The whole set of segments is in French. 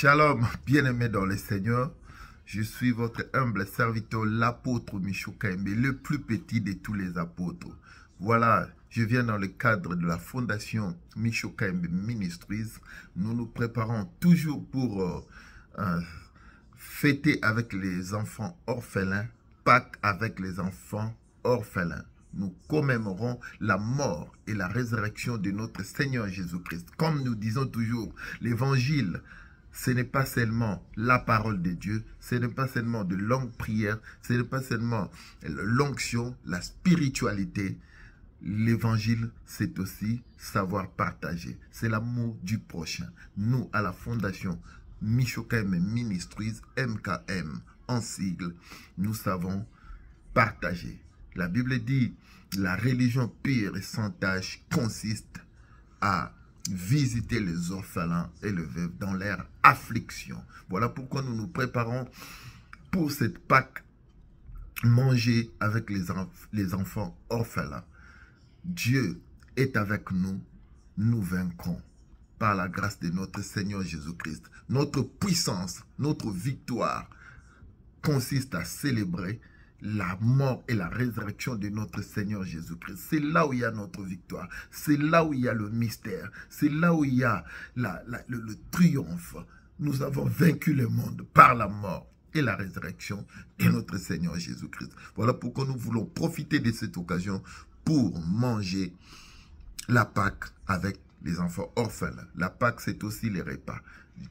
Shalom, bien-aimés dans le Seigneur. Je suis votre humble serviteur, l'apôtre Michou Kaimbe, le plus petit de tous les apôtres. Voilà, je viens dans le cadre de la fondation Michou Kaimbe Ministries. Nous nous préparons toujours pour fêter avec les enfants orphelins, Pâques avec les enfants orphelins. Nous commémorons la mort et la résurrection de notre Seigneur Jésus-Christ. Comme nous disons toujours, l'évangile, ce n'est pas seulement la parole de Dieu, ce n'est pas seulement de longues prières, ce n'est pas seulement l'onction, la spiritualité. L'évangile, c'est aussi savoir partager. C'est l'amour du prochain. Nous, à la fondation Michou Kaimbe Ministries, MKM en sigle, nous savons partager. La Bible dit, la religion pure et sans tâche consiste à visiter les orphelins et les veuves dans leur affliction. Voilà pourquoi nous nous préparons pour cette Pâque, manger avec les enfants orphelins. Dieu est avec nous, nous vaincrons par la grâce de notre Seigneur Jésus-Christ. Notre puissance, notre victoire consiste à célébrer la mort et la résurrection de notre Seigneur Jésus-Christ. C'est là où il y a notre victoire. C'est là où il y a le mystère. C'est là où il y a le triomphe. Nous avons vaincu le monde par la mort et la résurrection de notre Seigneur Jésus-Christ. Voilà pourquoi nous voulons profiter de cette occasion pour manger la Pâque avec les enfants orphelins. La Pâque, c'est aussi les repas.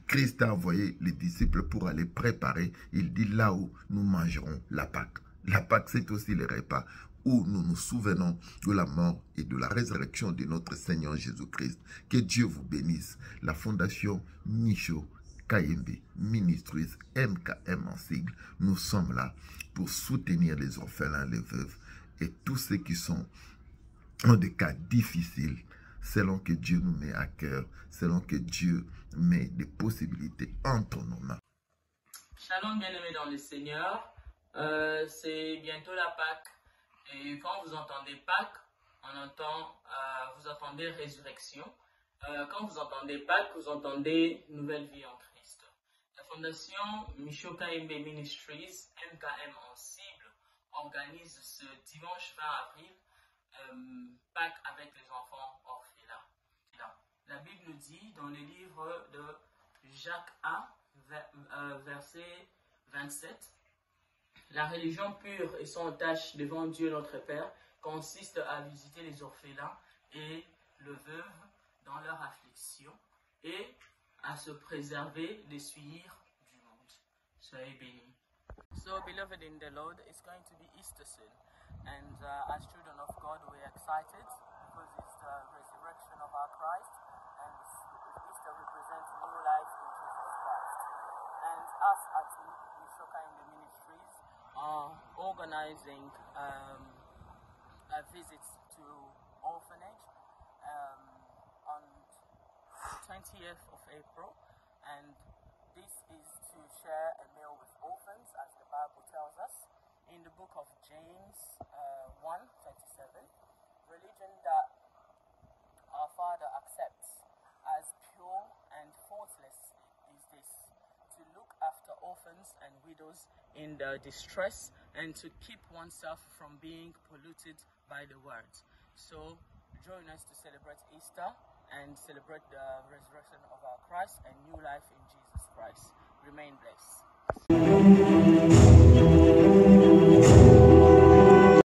Christ a envoyé les disciples pour aller préparer. Il dit là où nous mangerons la Pâque. La Pâque, c'est aussi les repas où nous nous souvenons de la mort et de la résurrection de notre Seigneur Jésus-Christ. Que Dieu vous bénisse. La fondation Michou Kaimbe Ministries, MKM en sigle, nous sommes là pour soutenir les orphelins, les veuves et tous ceux qui sont dans des cas difficiles, selon que Dieu nous met à cœur, selon que Dieu met des possibilités entre nos mains. Shalom, bien-aimés dans le Seigneur. C'est bientôt la Pâque. Et quand vous entendez Pâque, vous entendez résurrection. Quand vous entendez Pâque, vous entendez nouvelle vie en Christ. La fondation Michou Kaimbe Ministries, MKM en cible, organise ce dimanche 20 avril Pâques avec les enfants orphelins. La Bible nous dit dans le livre de Jacques 1, verset 27, la religion pure et sans tache devant Dieu notre Père consiste à visiter les orphelins et les veuves dans leur affliction et à se préserver des souillures du monde. Soyez bénis. So, beloved in the Lord, it's going to be Easter soon. And as children of God, we're excited because it's the resurrection of our Christ, and Easter represents new life in Jesus Christ. And us at Michou Kaimbe Ministries are organizing a visit to orphanage on 20th of April, and this is to share a meal with orphans, as the Bible tells us in the book of James 1:27. Religion that our Father accepts as pure and faultless is this: to look after orphans and widows in their distress and to keep oneself from being polluted by the word. So join us to celebrate Easter and celebrate the resurrection of our Christ and new life in Jesus Christ. Remain blessed.